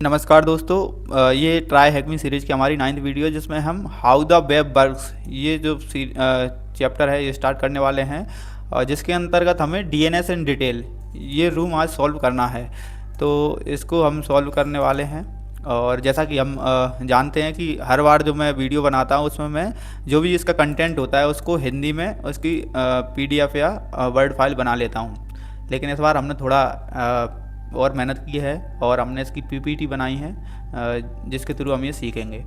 नमस्कार दोस्तों, ये ट्राई हैक मी सीरीज की हमारी 9th वीडियो है जिसमें हम हाउ द वेब वर्क्स ये जो चैप्टर है ये स्टार्ट करने वाले हैं और जिसके अंतर्गत हमें डीएनएस इन डिटेल ये रूम आज सॉल्व करना है। तो इसको हम सॉल्व करने वाले हैं और जैसा कि हम जानते हैं कि हर बार जो मैं वीडियो बनाता हूँ उसमें मैं जो भी इसका कंटेंट होता है उसको हिंदी में उसकी पीडीएफ या वर्ड फाइल बना लेता हूँ, लेकिन इस बार हमने थोड़ा और मेहनत की है और हमने इसकी पीपीटी बनाई है जिसके थ्रू हम ये सीखेंगे।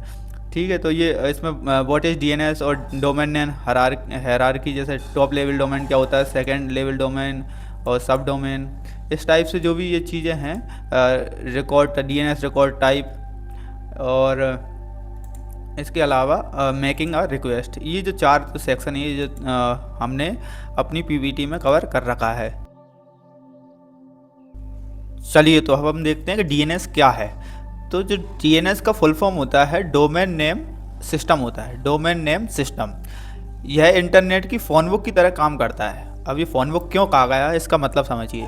ठीक है, तो ये इसमें व्हाट इज़ डीएनएस और डोमेन नेम हायरार्की, जैसे टॉप लेवल डोमेन क्या होता है, सेकंड लेवल डोमेन और सब डोमेन, इस टाइप से जो भी ये चीज़ें हैं, रिकॉर्ड डीएनएस रिकॉर्ड टाइप और इसके अलावा मेकिंग अ रिक्वेस्ट, ये जो 4 सेक्शन है ये जो हमने अपनी पीपीटी में कवर कर रखा है। चलिए तो अब हम देखते हैं कि डीएनएस क्या है। तो जो डीएनएस का फुल फॉर्म होता है डोमेन नेम सिस्टम होता है, डोमेन नेम सिस्टम। यह इंटरनेट की फ़ोन बुक की तरह काम करता है। अब ये फ़ोन बुक क्यों कहा गया है इसका मतलब समझिए।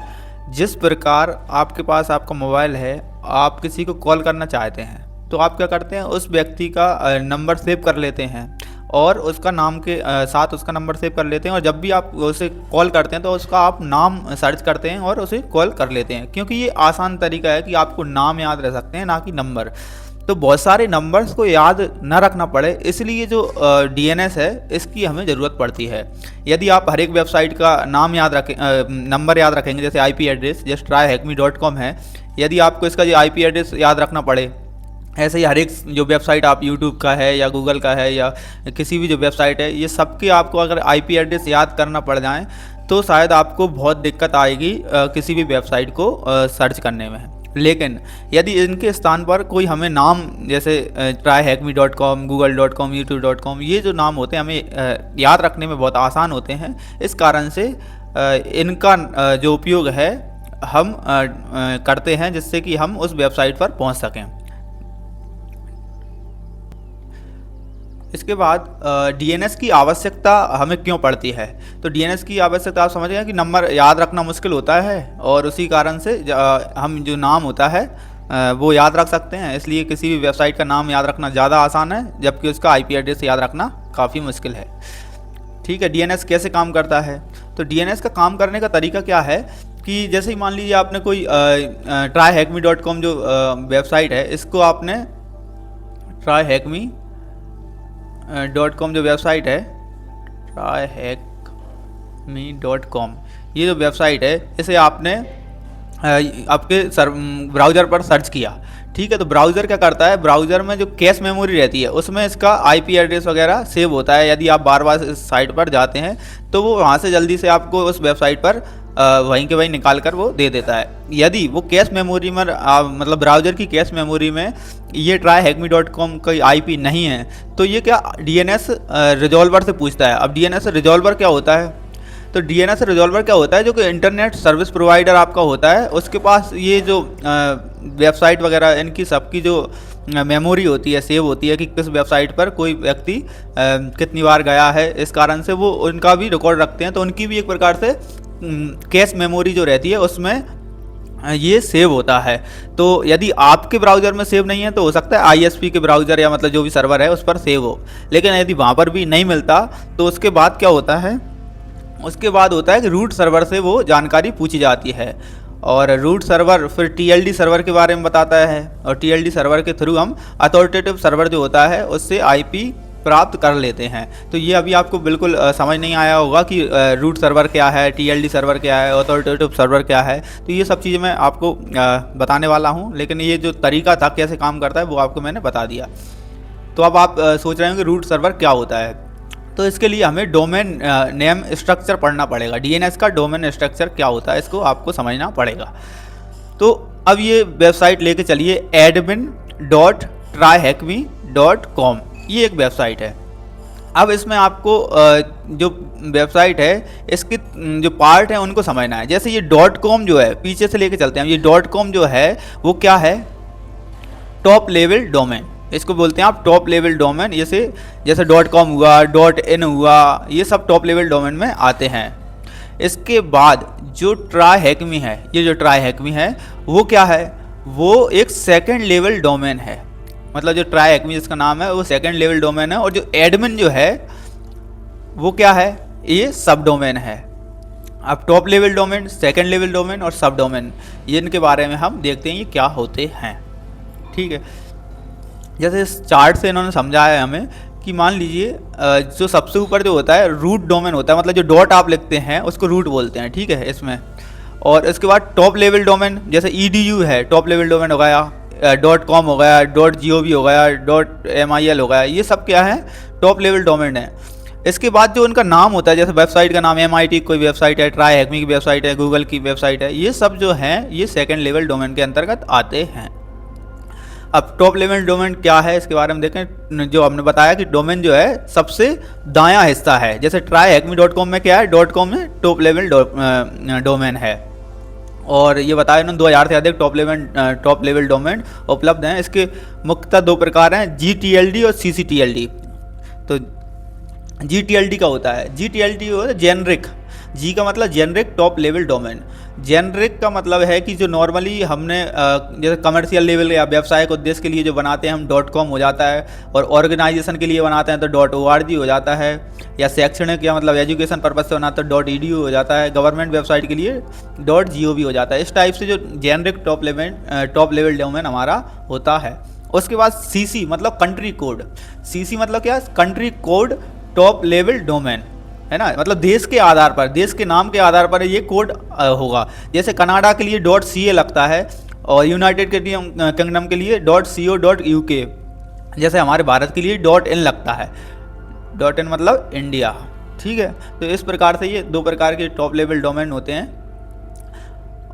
जिस प्रकार आपके पास आपका मोबाइल है, आप किसी को कॉल करना चाहते हैं तो आप क्या करते हैं, उस व्यक्ति का नंबर सेव कर लेते हैं और उसका नाम के साथ उसका नंबर सेव कर लेते हैं और जब भी आप उसे कॉल करते हैं तो उसका आप नाम सर्च करते हैं और उसे कॉल कर लेते हैं, क्योंकि ये आसान तरीका है कि आपको नाम याद रह सकते हैं ना कि नंबर। तो बहुत सारे नंबर्स को याद ना रखना पड़े, इसलिए जो डीएनएस है इसकी हमें ज़रूरत पड़ती है। यदि आप हर एक वेबसाइट का नाम याद रखें, नंबर याद रखेंगे, जैसे आईपी एड्रेस जैसे tryhackme.com है, यदि आपको इसका जो आईपी एड्रेस याद रखना पड़े, ऐसे ही हर एक जो वेबसाइट आप यूट्यूब का है या गूगल का है या किसी भी जो वेबसाइट है, ये सबके आपको अगर आईपी एड्रेस याद करना पड़ जाए तो शायद आपको बहुत दिक्कत आएगी किसी भी वेबसाइट को सर्च करने में। लेकिन यदि इनके स्थान पर कोई हमें नाम, जैसे tryhackme.com, google.com, youtube.com, ये जो नाम होते हैं हमें याद रखने में बहुत आसान होते हैं, इस कारण से इनका जो उपयोग है हम करते हैं जिससे कि हम उस वेबसाइट पर पहुंच सकें। इसके बाद डीएनएस की आवश्यकता हमें क्यों पड़ती है। तो डीएनएस की आवश्यकता आप समझ गए कि नंबर याद रखना मुश्किल होता है और उसी कारण से हम जो नाम होता है वो याद रख सकते हैं, इसलिए किसी भी वेबसाइट का नाम याद रखना ज़्यादा आसान है जबकि उसका आईपी एड्रेस याद रखना काफ़ी मुश्किल है। ठीक है, डीएनएस कैसे काम करता है। तो डीएनएस का काम करने का तरीका क्या है कि जैसे ही मान लीजिए आपने कोई tryhackme.com जो वेबसाइट है, इसको आपने tryhackme.com जो वेबसाइट है, tryhackme.com ये जो वेबसाइट है इसे आपने आपके ब्राउज़र पर सर्च किया। ठीक है, तो ब्राउज़र क्या करता है, ब्राउज़र में जो कैश मेमोरी रहती है उसमें इसका आईपी एड्रेस वगैरह सेव होता है। यदि आप बार बार इस साइट पर जाते हैं तो वो वहाँ से जल्दी से आपको उस वेबसाइट पर वहीं के वहीं निकाल कर वो दे देता है। यदि वो कैश मेमोरी में मतलब ब्राउज़र की कैश मेमोरी में ये tryhackme.com का आईपी नहीं है तो ये क्या डीएनएस रिजॉल्वर से पूछता है। अब डीएनएस रिजॉल्वर क्या होता है, तो डीएनएस रिजॉल्वर क्या होता है, जो कि इंटरनेट सर्विस प्रोवाइडर आपका होता है उसके पास ये जो वेबसाइट वगैरह इनकी सबकी जो मेमोरी होती है, सेव होती है कि किस वेबसाइट पर कोई व्यक्ति कितनी बार गया है, इस कारण से वो उनका भी रिकॉर्ड रखते हैं। तो उनकी भी एक प्रकार से कैश मेमोरी जो रहती है उसमें ये सेव होता है। तो यदि आपके ब्राउज़र में सेव नहीं है तो हो सकता है आईएसपी के ब्राउज़र या मतलब जो भी सर्वर है उस पर सेव हो, लेकिन यदि वहाँ पर भी नहीं मिलता तो उसके बाद क्या होता है, उसके बाद होता है कि रूट सर्वर से वो जानकारी पूछी जाती है और रूट सर्वर फिर टीएलडी सर्वर के बारे में बताता है और टीएलडी सर्वर के थ्रू हम अथॉरिटेटिव सर्वर जो होता है उससे आईपी प्राप्त कर लेते हैं। तो ये अभी आपको बिल्कुल समझ नहीं आया होगा कि रूट सर्वर क्या है, टीएलडी सर्वर क्या है, अथॉरिटेटिव सर्वर क्या है। तो ये सब चीज़ें मैं आपको बताने वाला हूँ, लेकिन ये जो तरीका था कैसे काम करता है वो आपको मैंने बता दिया। तो अब आप सोच रहे हैं कि रूट सर्वर क्या होता है, तो इसके लिए हमें डोमेन नेम स्ट्रक्चर पढ़ना पड़ेगा। डीएनएस का डोमेन स्ट्रक्चर क्या होता है इसको आपको समझना पड़ेगा। तो अब ये वेबसाइट लेके चलिए admin.tryhackme.com, ये एक वेबसाइट है। अब इसमें आपको जो वेबसाइट है इसके जो पार्ट हैं उनको समझना है। जैसे ये .com जो है, पीछे से लेके चलते हैं, ये .com जो है वो क्या है, टॉप लेवल डोमेन, इसको बोलते हैं आप टॉप लेवल डोमेन। जैसे .com हुआ, .in हुआ, ये सब टॉप लेवल डोमेन में आते हैं। इसके बाद जो ट्राई हैकमी है, ये जो ट्राई हैकमी है वो क्या है, वो एक सेकंड लेवल डोमेन है। मतलब जो ट्राई एक्मी जिसका नाम है वो सेकंड लेवल डोमेन है, और जो एडमिन जो है वो क्या है, ये सब डोमेन है। अब top level domain, second level domain और सब डोमेन, ये इनके बारे में हम देखते हैं ये क्या होते हैं। ठीक है, जैसे इस चार्ट से इन्होंने समझाया है हमें कि मान लीजिए जो सबसे ऊपर जो होता है रूट डोमेन होता है, मतलब जो डॉट आप लिखते हैं उसको रूट बोलते हैं। ठीक है इसमें, और इसके बाद टॉप लेवल डोमेन जैसे edu है, टॉप लेवल डोमेन हो गया, .com हो गया, .gov हो गया, .mil हो गया, ये सब क्या है, टॉप लेवल डोमेन है। इसके बाद जो उनका नाम होता है, जैसे वेबसाइट का नाम MIT कोई वेबसाइट है, ट्राई हैकमी की वेबसाइट है, गूगल की वेबसाइट है, ये सब जो हैं ये सेकंड लेवल डोमेन के अंतर्गत आते हैं। अब टॉप लेवल डोमेन क्या है इसके बारे में देखें। जो हमने बताया कि डोमेन जो है सबसे दायां हिस्सा है, जैसे tryhackme.com में क्या है, .com में टॉप लेवल डोमेन है, और ये बताया इन्होंने 2000 से अधिक टॉप लेवल डोमेन उपलब्ध हैं। इसके मुख्यतः दो प्रकार हैं, GTLD और CCTLD। तो GTLD का होता है, GTLD होता है जेनरिक, जी का मतलब generic top level domain. Generic का मतलब है कि जो नॉर्मली हमने जैसे कमर्शियल लेवल या व्यवसायिक उद्देश्य के लिए जो बनाते हैं हम .com हो जाता है, और ऑर्गेनाइजेशन के लिए बनाते हैं तो .org हो जाता है, या शैक्षणिक या मतलब एजुकेशन पर्पज से बनाते तो .edu हो जाता है, गवर्नमेंट वेबसाइट के लिए .gov हो जाता है। इस टाइप से जो जेनरिक टॉप लेवल डोमेन हमारा होता है। उसके बाद CC मतलब कंट्री कोड, CC मतलब क्या, country code top level domain है ना, मतलब देश के आधार पर, देश के नाम के आधार पर ये कोड होगा। जैसे कनाडा के लिए .ca लगता है, और यूनाइटेड किंगडम के लिए .co.uk, जैसे हमारे भारत के लिए .in लगता है, .in मतलब इंडिया। ठीक है, तो इस प्रकार से ये दो प्रकार के टॉप लेवल डोमेन होते हैं।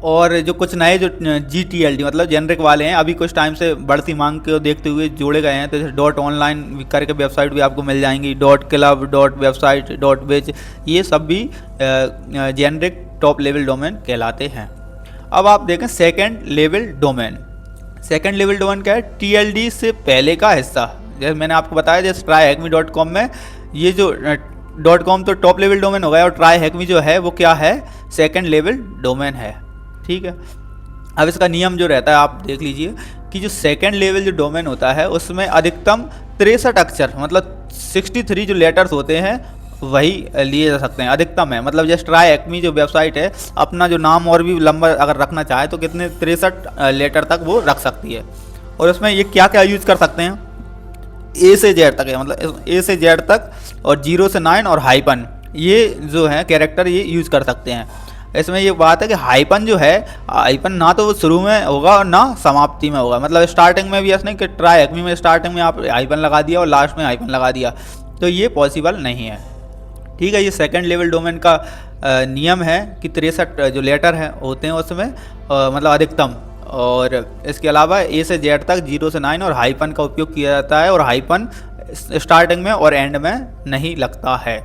और जो कुछ नए जो GTLD मतलब जेनरिक वाले हैं, अभी कुछ टाइम से बढ़ती मांग को देखते हुए जोड़े गए हैं, तो जैसे .online करके वेबसाइट भी आपको मिल जाएंगी, .club, .website, .biz, ये सब भी जेनरिक टॉप लेवल डोमेन कहलाते हैं। अब आप देखें second level domain. Second level domain क्या है, TLD से पहले का हिस्सा। जैसे मैंने आपको बताया, जैसे tryhackme.com में ये जो .com तो टॉप लेवल डोमेन हो गया, और tryhackme जो है वो क्या है, सेकंड लेवल डोमेन है। ठीक है, अब इसका नियम जो रहता है आप देख लीजिए कि जो सेकंड लेवल जो डोमेन होता है उसमें अधिकतम 63 अक्षर मतलब 63 जो लेटर्स होते हैं वही लिए जा सकते हैं, अधिकतम है। मतलब जैसे tryhackme जो वेबसाइट है अपना जो नाम और भी लंबा अगर रखना चाहे तो कितने 63 लेटर तक वो रख सकती है। और उसमें ये क्या क्या यूज़ कर सकते हैं, A से Z तक है, मतलब A से Z तक, और 0 से 9 और हाइपन, ये जो है कैरेक्टर ये यूज़ कर सकते हैं। इसमें ये बात है कि हाइपन जो है, हाइपन ना तो वो शुरू में होगा और ना समाप्ति में होगा। मतलब स्टार्टिंग में भी ऐसा नहीं कि tryhackme में स्टार्टिंग में आप हाइपन लगा दिया और लास्ट में हाइपन लगा दिया, तो ये पॉसिबल नहीं है। ठीक है, ये सेकंड लेवल डोमेन का नियम है कि 63 जो लेटर हैं होते हैं उसमें मतलब अधिकतम। और इसके अलावा A से Z तक 0 से 9 और हाइपन का उपयोग किया जाता है, और हाइपन स्टार्टिंग में और एंड में नहीं लगता है।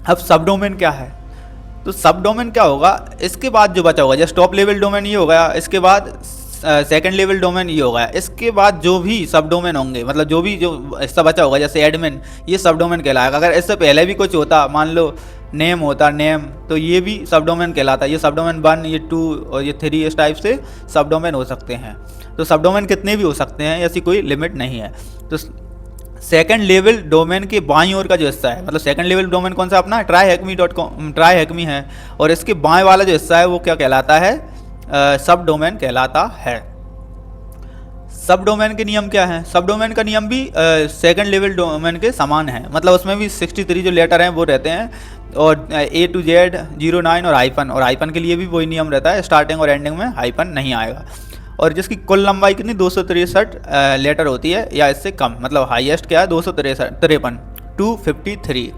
अब सब डोमेन क्या है, तो सब डोमेन क्या होगा, इसके बाद जो बचा होगा, जैसे टॉप लेवल डोमेन ये हो गया, इसके बाद सेकंड लेवल डोमेन ये हो गया, इसके बाद जो भी सब डोमेन होंगे, मतलब जो भी जो हिस्सा बचा होगा जैसे एडमिन, ये सब डोमेन कहलाएगा। अगर इससे पहले भी कुछ होता, मान लो नेम होता नेम, तो ये भी सब डोमेन कहलाता। ये सब डोमेन 1, ये 2 और ये 3 इस टाइप से सब डोमेन हो सकते हैं। तो सब डोमेन कितने भी हो सकते हैं, ऐसी कोई लिमिट नहीं है। तो सेकंड लेवल डोमेन के बाईं ओर का जो हिस्सा है, मतलब सेकंड लेवल डोमेन कौन सा अपना tryhackme.com tryhackme है, और इसके बाएं वाला जो हिस्सा है वो क्या कहलाता है, सब डोमेन कहलाता है। सब डोमेन के नियम क्या हैं, सब डोमेन का नियम भी सेकंड लेवल डोमेन के समान है। मतलब उसमें भी 63 जो लेटर हैं वो रहते हैं, और A to Z 0 9 और हाइपन के लिए भी वही नियम रहता है, स्टार्टिंग और एंडिंग में हाइपन नहीं आएगा। और जिसकी कुल लंबाई कितनी 263 लेटर होती है या इससे कम, मतलब हाईएस्ट क्या है 253।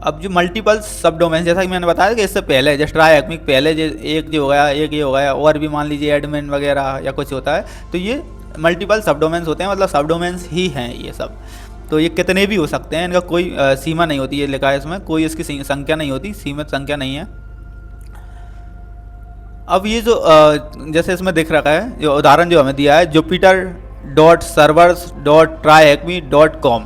अब जो मल्टीपल सब डोमेन, जैसा कि मैंने बताया कि इससे पहले जैसे tryhackme पहले एक जो हो गया, एक ये हो गया, और भी मान लीजिए एडमिन वगैरह या कुछ होता है, तो ये मल्टीपल सब डोमेन्स होते हैं, मतलब सब डोमेन्स ही हैं ये सब। तो ये कितने भी हो सकते हैं, इनका कोई सीमा नहीं होती, ये लिखा है इसमें, कोई इसकी संख्या नहीं होती, सीमित संख्या नहीं है। अब ये जो जैसे इसमें दिख रखा है, जो उदाहरण जो हमें दिया है jupiter.servers.tryhackme.com,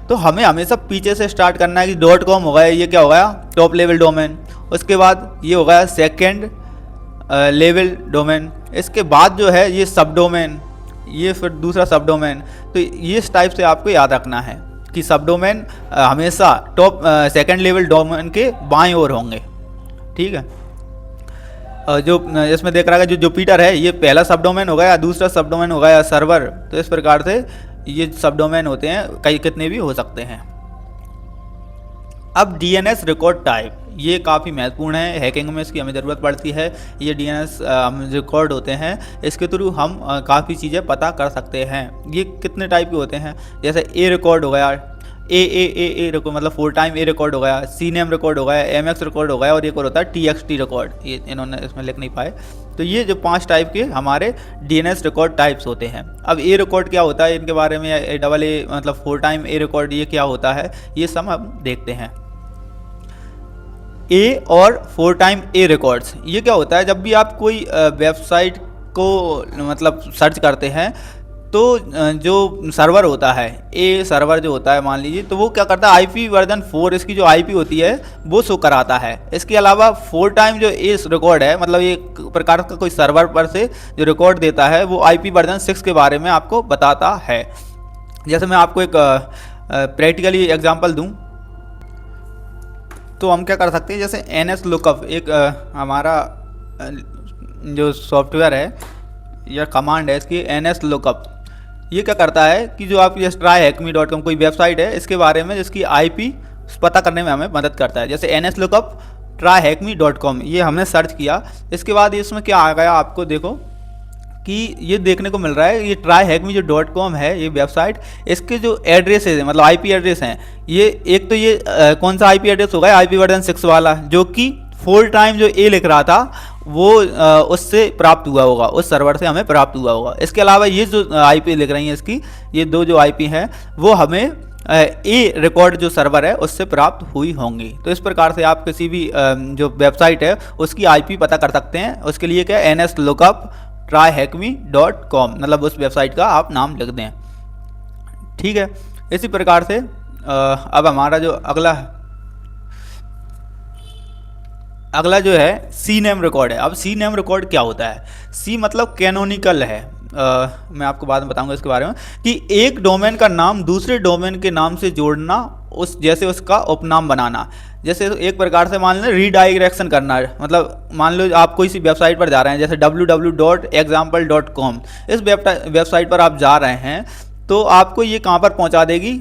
तो हमें हमेशा पीछे से स्टार्ट करना है कि .com हो गया, ये क्या हो गया टॉप लेवल डोमेन। उसके बाद ये हो गया सेकंड लेवल डोमेन, इसके बाद जो है ये सब डोमेन, ये फिर दूसरा सब डोमेन। तो ये इस टाइप से आपको याद रखना है कि सब डोमेन हमेशा टॉप सेकंड लेवल डोमेन के बाएं ओर होंगे। ठीक है, जो इसमें देख रहा है जो जुपिटर है ये पहला सब डोमेन हो गया, दूसरा सब डोमेन हो गया सर्वर। तो इस प्रकार से ये सब डोमेन होते हैं, कई कितने भी हो सकते हैं। अब डीएनएस रिकॉर्ड टाइप, ये काफ़ी महत्वपूर्ण है, हैकिंग में इसकी हमें ज़रूरत पड़ती है। ये डीएनएस रिकॉर्ड होते हैं, इसके थ्रू हम काफ़ी चीज़ें पता कर सकते हैं। ये कितने टाइप के होते हैं, जैसे ए रिकॉर्ड हो गया, ए रिकॉर्ड मतलब 4 टाइम ए रिकॉर्ड हो गया, सी नेम रिकॉर्ड हो गया, एमएक्स रिकॉर्ड हो गया, और एक और होता है TXT रिकॉर्ड। ये इन्होंने इसमें लिख नहीं पाए। तो ये जो 5 टाइप के हमारे डीएनएस रिकॉर्ड टाइप्स होते हैं। अब ए रिकॉर्ड क्या होता है, इनके बारे में AA मतलब 4 टाइम ए रिकॉर्ड ये क्या होता है, ये सब हम देखते हैं। ए और 4 टाइम ए रिकॉर्ड्स, ये क्या होता है, जब भी आप कोई वेबसाइट को मतलब सर्च करते हैं तो जो सर्वर होता है, ए सर्वर जो होता है मान लीजिए, तो वो क्या करता है IP वर्जन 4 इसकी जो IP होती है वो शो कराता है। इसके अलावा 4 टाइम जो ए रिकॉर्ड है, मतलब एक प्रकार का कोई सर्वर पर से जो रिकॉर्ड देता है वो IP वर्जन 6 के बारे में आपको बताता है। जैसे मैं आपको एक प्रैक्टिकली एग्जांपल दूं तो हम क्या कर सकते हैं, जैसे NS लुकअप एक हमारा जो सॉफ्टवेयर है या कमांड है इसकी NS लुकअप, ये क्या करता है कि जो आप ये tryhackme.com कोई वेबसाइट है इसके बारे में जिसकी IP पता करने में हमें मदद करता है। जैसे NS लुकअप tryhackme.com ये हमने सर्च किया, इसके बाद इसमें क्या आ गया आपको देखो कि ये देखने को मिल रहा है, ये tryhackme.com है ये वेबसाइट, इसके जो एड्रेस है मतलब IP एड्रेस हैं, ये एक तो ये कौन सा IP एड्रेस होगा, IP वर्जन 6 वाला, जो कि 4 टाइम जो ए लिख रहा था वो उससे प्राप्त हुआ होगा, उस सर्वर से हमें प्राप्त हुआ होगा। इसके अलावा ये जो IP लिख रही हैं इसकी, ये 2 जो IP हैं वो हमें ए रिकॉर्ड जो सर्वर है उससे प्राप्त हुई होंगी। तो इस प्रकार से आप किसी भी जो वेबसाइट है उसकी IP पता कर सकते हैं। उसके लिए क्या NS लुकअप tryhackme.com मतलब उस वेबसाइट का आप नाम लिख दें। ठीक है, इसी प्रकार से अब हमारा जो अगला जो है सी नेम रिकॉर्ड है। अब सी नेम रिकॉर्ड क्या होता है, सी मतलब कैनोनिकल है। मैं आपको बाद में बताऊंगा इसके बारे में कि एक डोमेन का नाम दूसरे डोमेन के नाम से जोड़ना, उस जैसे उसका उपनाम बनाना। जैसे एक प्रकार से मान लो रीडायरेक्शन करना है, मतलब मान लो आप कोई सी वेबसाइट पर जा रहे हैं, जैसे www.example.com, इस वेबसाइट पर आप जा रहे हैं तो आपको ये कहाँ पर पहुँचा देगी,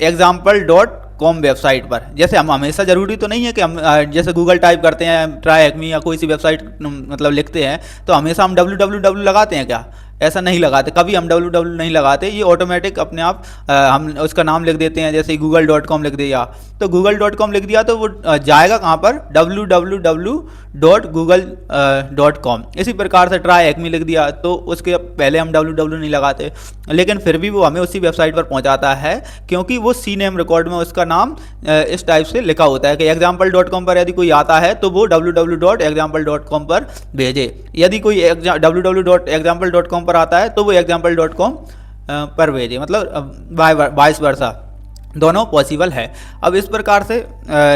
example.com वेबसाइट पर। जैसे हम हमेशा ज़रूरी तो नहीं है कि हम जैसे गूगल टाइप करते हैं tryhackme या कोई सी वेबसाइट मतलब लिखते हैं तो हमेशा हम www लगाते हैं क्या, ऐसा नहीं लगाते, कभी हम www नहीं लगाते। ये ऑटोमेटिक अपने आप हम उसका नाम लिख देते हैं। जैसे google.com लिख दिया तो google.com लिख दिया तो वो जाएगा कहाँ पर, www.google.com। इसी प्रकार से tryhackme लिख दिया तो उसके पहले हम www नहीं लगाते, लेकिन फिर भी वो हमें उसी वेबसाइट पर पहुँचाता है क्योंकि वो सी नेम रिकॉर्ड में उसका नाम इस टाइप से लिखा होता है कि example.com पर यदि कोई आता है तो वो www.example.com पर भेजे, यदि कोई www.example.com पर आता है तो वो example.com पर भेजे, मतलब वाइस वर्सा दोनों पॉसिबल है। अब इस प्रकार से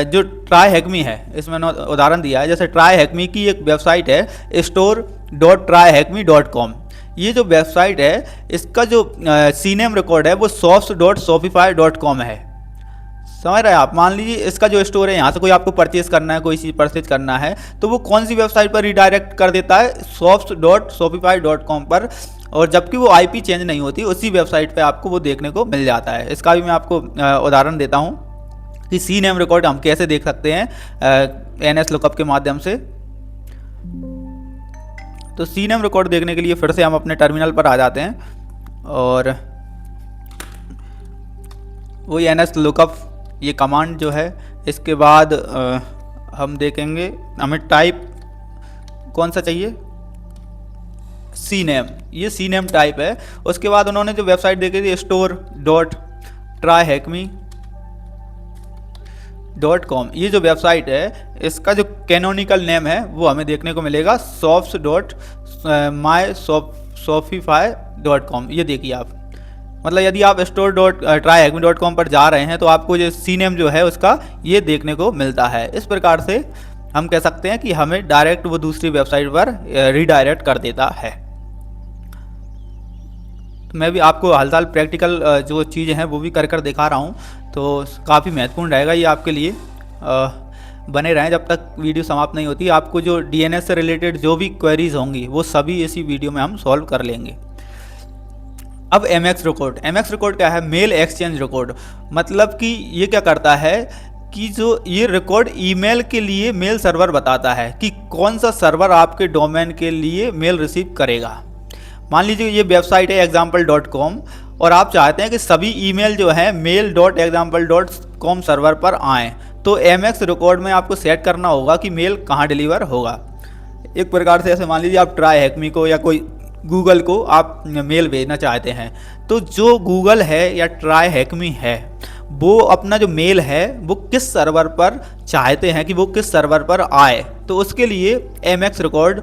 जो tryhackme है इसमें उदाहरण दिया है, जैसे tryhackme की एक वेबसाइट है store.tryhackme.com। ये जो वेबसाइट है इसका जो सी नेम रिकॉर्ड है वो shops.shopify.com है। समझ रहे हैं आप, मान लीजिए इसका जो स्टोर है यहाँ से कोई आपको परचेज करना है, कोई चीज़ परचेज करना है तो वो कौन सी वेबसाइट पर रिडायरेक्ट कर देता है, shops.shopify.com पर, और जबकि वो IP चेंज नहीं होती उसी वेबसाइट पे आपको वो देखने को मिल जाता है। इसका भी मैं आपको उदाहरण देता हूँ कि सी नेम रिकॉर्ड हम कैसे देख सकते हैं NS लुकअप के माध्यम से। तो सी नेम रिकॉर्ड देखने के लिए फिर से हम अपने टर्मिनल पर आ जाते हैं और वही NS लुकअप ये कमांड जो है, इसके बाद हम देखेंगे हमें टाइप कौन सा चाहिए, सी नेम, ये सी नेम टाइप है। उसके बाद उन्होंने जो वेबसाइट देखी थी store.tryhackme.com, ये जो वेबसाइट है इसका जो कैनोनिकल नेम है वो हमें देखने को मिलेगा shops.myshopify.com। ये देखिए आप, मतलब यदि आप store.tryhackme.com पर जा रहे हैं तो आपको जो सी नेम जो है उसका ये देखने को मिलता है। इस प्रकार से हम कह सकते हैं कि हमें डायरेक्ट वो दूसरी वेबसाइट पर रीडायरेक्ट कर देता है। तो मैं भी आपको हाल फिलहाल प्रैक्टिकल जो चीज़ें हैं वो भी कर दिखा रहा हूँ, तो काफ़ी महत्वपूर्ण रहेगा ये आपके लिए। बने रहें जब तक वीडियो समाप्त नहीं होती। आपको जो DNS से रिलेटेड जो भी क्वेरीज होंगी वो सभी इसी वीडियो में हम सॉल्व कर लेंगे। अब MX रिकॉर्ड क्या है? Mail exchange record. मतलब कि ये क्या करता है कि जो ये रिकॉर्ड ईमेल के लिए मेल सर्वर बताता है कि कौन सा सर्वर आपके डोमेन के लिए मेल रिसीव करेगा। मान लीजिए ये वेबसाइट है example.com और आप चाहते हैं कि सभी ईमेल जो है mail.example.com सर्वर पर आएँ, तो MX रिकॉर्ड में आपको सेट करना होगा कि मेल कहाँ डिलीवर होगा। एक प्रकार से ऐसे मान लीजिए आप ट्राई हैकमी को या कोई गूगल को आप मेल भेजना चाहते हैं, तो जो गूगल है या ट्राई हैकमी है वो अपना जो मेल है वो किस सर्वर पर चाहते हैं कि वो किस सर्वर पर आए, तो उसके लिए MX रिकॉर्ड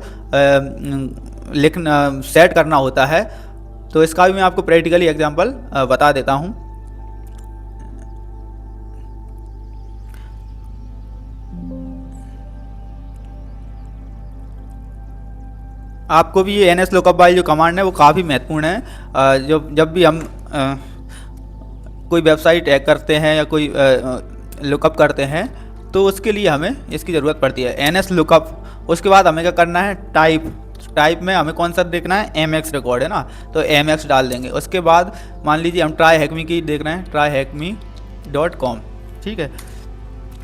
लिखना सेट करना होता है। तो इसका भी मैं आपको प्रैक्टिकली एग्जांपल बता देता हूं। आपको भी ये NS लुकअप वाली जो कमांड है वो काफ़ी महत्वपूर्ण है। जब भी हम कोई वेबसाइट हैक करते हैं या कोई लुकअप करते हैं तो उसके लिए हमें इसकी ज़रूरत पड़ती है, NS लुकअप। उसके बाद हमें क्या करना है, टाइप में हमें कौन सा देखना है, MX रिकॉर्ड है ना, तो MX डाल देंगे। उसके बाद मान लीजिए हम ट्राई हैकमी की देख रहे हैं, tryhackme.com, ठीक है।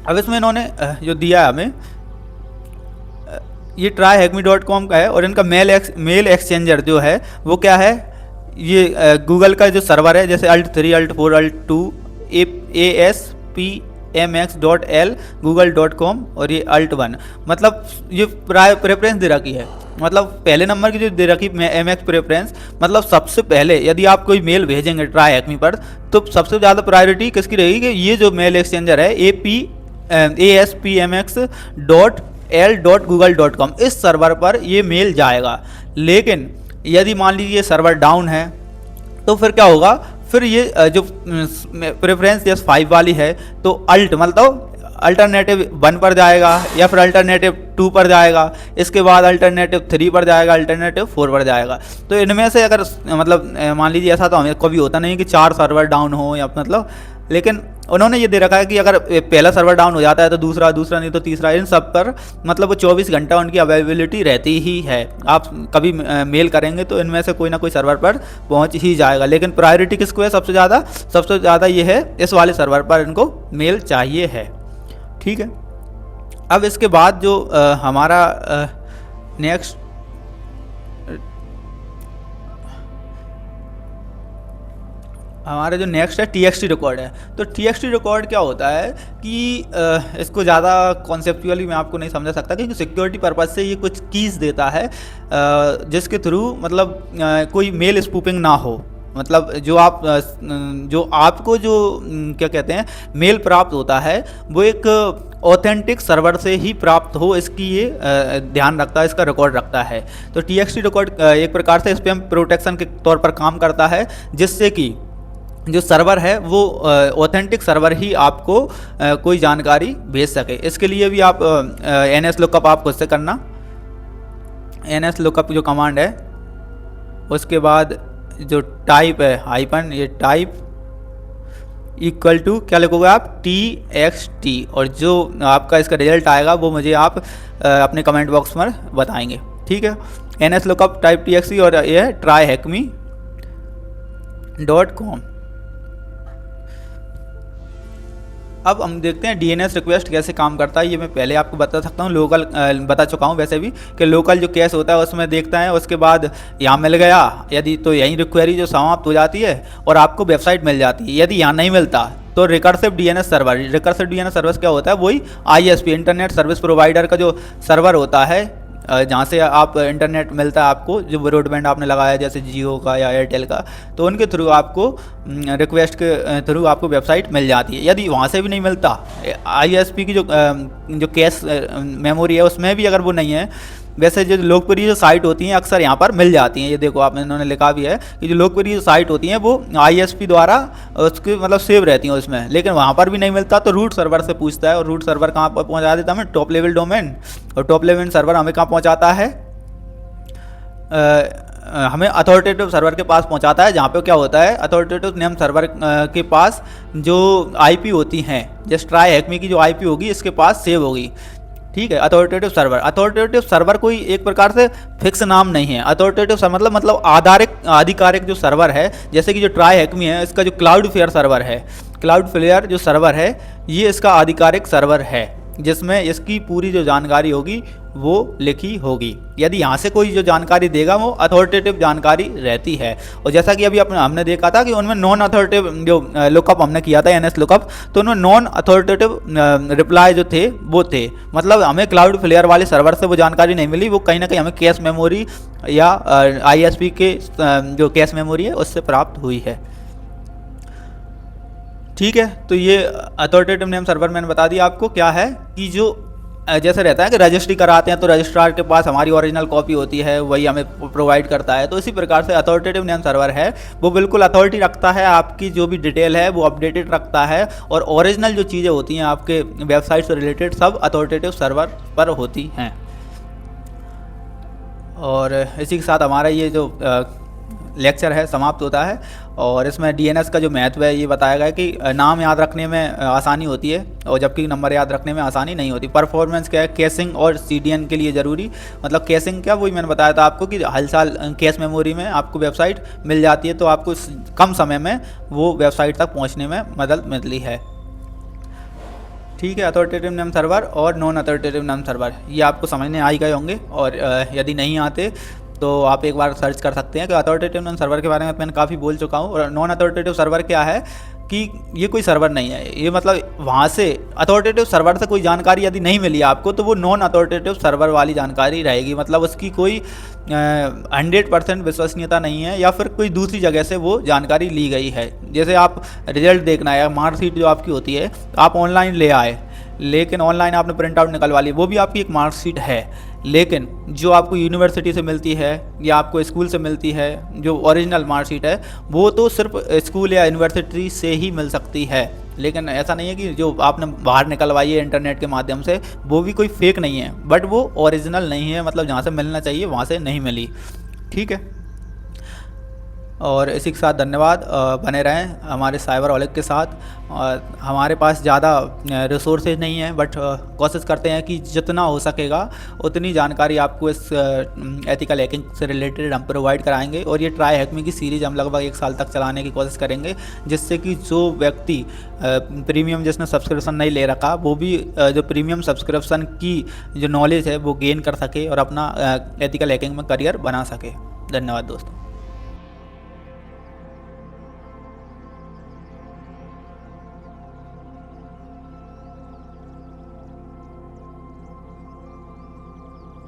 अब इसमें इन्होंने जो दिया है हमें ये tryhackme.com का है और इनका मेल एक्सचेंजर जो है वो क्या है, ये गूगल का जो सर्वर है, जैसे alt3 alt4 alt2 ASPMX.L google.com और ये alt1, मतलब ये प्रेफरेंस दे रखी है। मतलब पहले नंबर की जो दे रखी MX प्रेफरेंस, मतलब सबसे पहले यदि आप कोई मेल भेजेंगे ट्राई हैकमी पर तो सबसे ज़्यादा प्रायोरिटी किसकी रहेगी कि ये जो मेल एक्सचेंजर है ASPMX.L.google.com इस सर्वर पर ये मेल जाएगा। लेकिन यदि मान लीजिए सर्वर डाउन है तो फिर क्या होगा, फिर ये जो प्रेफरेंस जैसे 5 वाली है तो अल्ट मतलब अल्टरनेटिव 1 पर जाएगा या फिर अल्टरनेटिव 2 पर जाएगा, इसके बाद अल्टरनेटिव 3 पर जाएगा, अल्टरनेटिव 4 पर जाएगा। तो इनमें से अगर मतलब मान लीजिए ऐसा तो हमें कभी होता नहीं कि 4 सर्वर डाउन हो या मतलब, लेकिन उन्होंने ये दे रखा है कि अगर पहला सर्वर डाउन हो जाता है तो दूसरा नहीं तो तीसरा, इन सब पर मतलब वो 24 घंटा उनकी अवेलेबिलिटी रहती ही है। आप कभी मेल करेंगे तो इनमें से कोई ना कोई सर्वर पर पहुंच ही जाएगा। लेकिन प्रायोरिटी किसको है, सबसे ज़्यादा ये है इस वाले सर्वर पर इनको मेल चाहिए है, ठीक है। अब इसके बाद जो हमारा नेक्स्ट है TXT रिकॉर्ड है। तो TXT रिकॉर्ड क्या होता है कि इसको ज़्यादा कॉन्सेप्चुअली मैं आपको नहीं समझा सकता, क्योंकि सिक्योरिटी पर्पज़ से ये कुछ कीज़ देता है जिसके थ्रू मतलब कोई मेल स्पूपिंग ना हो। मतलब जो आपको जो क्या कहते हैं मेल प्राप्त होता है वो एक ऑथेंटिक सर्वर से ही प्राप्त हो, इसकी ये ध्यान रखता है, इसका रिकॉर्ड रखता है। तो TXT रिकॉर्ड एक प्रकार से स्पैम प्रोटेक्शन के तौर पर काम करता है, जिससे कि जो सर्वर है वो ऑथेंटिक सर्वर ही आपको कोई जानकारी भेज सके। इसके लिए भी आप NS लुकअप आप खुद से करना, NS लुकअप जो कमांड है, उसके बाद जो टाइप है हाइपन, ये टाइप इक्वल टू क्या लिखोगे आप, TXT, और जो आपका इसका रिजल्ट आएगा वो मुझे आप अपने कमेंट बॉक्स में बताएंगे, ठीक है। NS लुकअप टाइप TXT और ये है tryhackme.com। अब हम देखते हैं DNS रिक्वेस्ट कैसे काम करता है। ये मैं पहले आपको बता सकता हूँ, लोकल बता चुका हूँ वैसे भी, कि लोकल जो केस होता है उसमें देखता है, उसके बाद यहाँ मिल गया यदि तो यहीं क्वेरी जो समाप्त हो जाती है और आपको वेबसाइट मिल जाती है। यदि यहाँ नहीं मिलता तो रिकर्सिव DNS सर्वर क्या होता है, वही ISP इंटरनेट सर्विस प्रोवाइडर का जो सर्वर होता है जहाँ से आप इंटरनेट मिलता है आपको, जो ब्रॉडबैंड आपने लगाया जैसे जियो का या एयरटेल का, तो उनके थ्रू आपको रिक्वेस्ट के थ्रू आपको वेबसाइट मिल जाती है। यदि वहाँ से भी नहीं मिलता, ISP की जो कैश मेमोरी है उसमें भी अगर वो नहीं है, वैसे जो लोकप्रिय जो साइट होती हैं अक्सर यहाँ पर मिल जाती हैं। ये देखो आप, इन्होंने लिखा भी है कि जो लोकप्रिय साइट होती हैं वो ISP द्वारा उसकी मतलब सेव रहती हैं उसमें, लेकिन वहाँ पर भी नहीं मिलता तो रूट सर्वर से पूछता है, और रूट सर्वर कहाँ पर पहुँचा देता है हमें, टॉप लेवल डोमेन, और टॉप लेवल सर्वर हमें कहाँ पहुँचाता है, हमें अथॉरिटेटिव सर्वर के पास पहुंचाता है, जहाँ पे क्या होता है अथॉरिटेटिव नेम सर्वर के पास जो IP होती हैं, जस्ट ट्राई हैकमी की जो IP होगी इसके पास सेव होगी। ठीक है, अथॉरिटेटिव सर्वर कोई एक प्रकार से फिक्स नाम नहीं है। अथॉरिटेटिव सर्वर मतलब आधिकारिक जो सर्वर है, जैसे कि जो ट्राई हैकमी है इसका जो क्लाउडफ्लेयर सर्वर है, क्लाउडफ्लेयर जो सर्वर है ये इसका आधिकारिक सर्वर है, जिसमें इसकी पूरी जो जानकारी होगी वो लिखी होगी। यदि यहाँ से कोई जो जानकारी देगा वो अथॉरिटेटिव जानकारी रहती है। और जैसा कि अभी हमने देखा था कि उनमें नॉन अथॉरिटेटिव जो लुकअप हमने किया था NS लुकअप, तो उनमें नॉन अथॉरिटेटिव रिप्लाई जो थे वो थे, मतलब हमें क्लाउड फ्लेयर वाले सर्वर से वो जानकारी नहीं मिली, वो कहीं ना कहीं हमें कैश मेमोरी या ISP के जो कैश मेमोरी है उससे प्राप्त हुई है। ठीक है, तो ये अथॉरिटेटिव नेम सर्वर मैंने बता दिया आपको क्या है, कि जो जैसे रहता है कि रजिस्ट्री कराते हैं तो रजिस्ट्रार के पास हमारी ओरिजिनल कॉपी होती है, वही हमें प्रोवाइड करता है, तो इसी प्रकार से अथॉरिटेटिव नेम सर्वर है वो बिल्कुल अथॉरिटी रखता है, आपकी जो भी डिटेल है वो अपडेटेड रखता है, और ओरिजिनल जो चीज़ें होती हैं आपके वेबसाइट से रिलेटेड सब अथॉरिटेटिव सर्वर पर होती हैं। और इसी के साथ हमारा ये जो लेक्चर है समाप्त होता है, और इसमें DNS का जो महत्व है ये बताया गया कि नाम याद रखने में आसानी होती है और जबकि नंबर याद रखने में आसानी नहीं होती। परफॉर्मेंस क्या है, कैशिंग और CDN के लिए ज़रूरी, मतलब कैशिंग क्या वही मैंने बताया था आपको कि हर साल कैश मेमोरी में आपको वेबसाइट मिल जाती है, तो आपको कम समय में वो वेबसाइट तक पहुँचने में मदद मिलती है। ठीक है, अथॉरिटेटिव नेम सर्वर और नॉन अथॉरिटेटिव नेम सर्वर ये आपको समझने आ ही गए होंगे, और यदि नहीं आते तो आप एक बार सर्च कर सकते हैं कि अथॉरिटेटिव नेम सर्वर के बारे में मैंने काफ़ी बोल चुका हूँ। और नॉन अथॉरिटेटिव सर्वर क्या है कि ये कोई सर्वर नहीं है, ये मतलब वहाँ से अथॉरिटेटिव सर्वर से कोई जानकारी यदि नहीं मिली आपको तो वो नॉन अथॉरिटेटिव सर्वर वाली जानकारी रहेगी, मतलब उसकी कोई 100% विश्वसनीयता नहीं है या फिर कोई दूसरी जगह से वो जानकारी ली गई है। जैसे आप रिजल्ट देखना है, मार्कशीट जो आपकी होती है आप ऑनलाइन ले आए, लेकिन ऑनलाइन आपने प्रिंट आउट निकलवा ली, वो भी आपकी एक मार्कशीट है, लेकिन जो आपको यूनिवर्सिटी से मिलती है या आपको स्कूल से मिलती है जो ओरिजिनल मार्कशीट है वो तो सिर्फ स्कूल या यूनिवर्सिटी से ही मिल सकती है, लेकिन ऐसा नहीं है कि जो आपने बाहर निकलवाई है इंटरनेट के माध्यम से वो भी कोई फेक नहीं है, बट वो ओरिजिनल नहीं है, मतलब जहाँ से मिलना चाहिए वहाँ से नहीं मिली। ठीक है, और इसी के साथ धन्यवाद, बने रहें हमारे साइबर ओलिक के साथ। हमारे पास ज़्यादा रिसोर्सेज नहीं है, बट कोशिश करते हैं कि जितना हो सकेगा उतनी जानकारी आपको इस एथिकल हैकिंग से रिलेटेड हम प्रोवाइड कराएंगे। और ये ट्राई हैकमी की सीरीज़ हम लगभग 1 साल तक चलाने की कोशिश करेंगे, जिससे कि जो व्यक्ति प्रीमियम जिसने सब्सक्रिप्शन नहीं ले रखा वो भी जो प्रीमियम सब्सक्रिप्शन की जो नॉलेज है वो गेन कर सके और अपना एथिकल हैकिंग में करियर बना सके। धन्यवाद दोस्तों।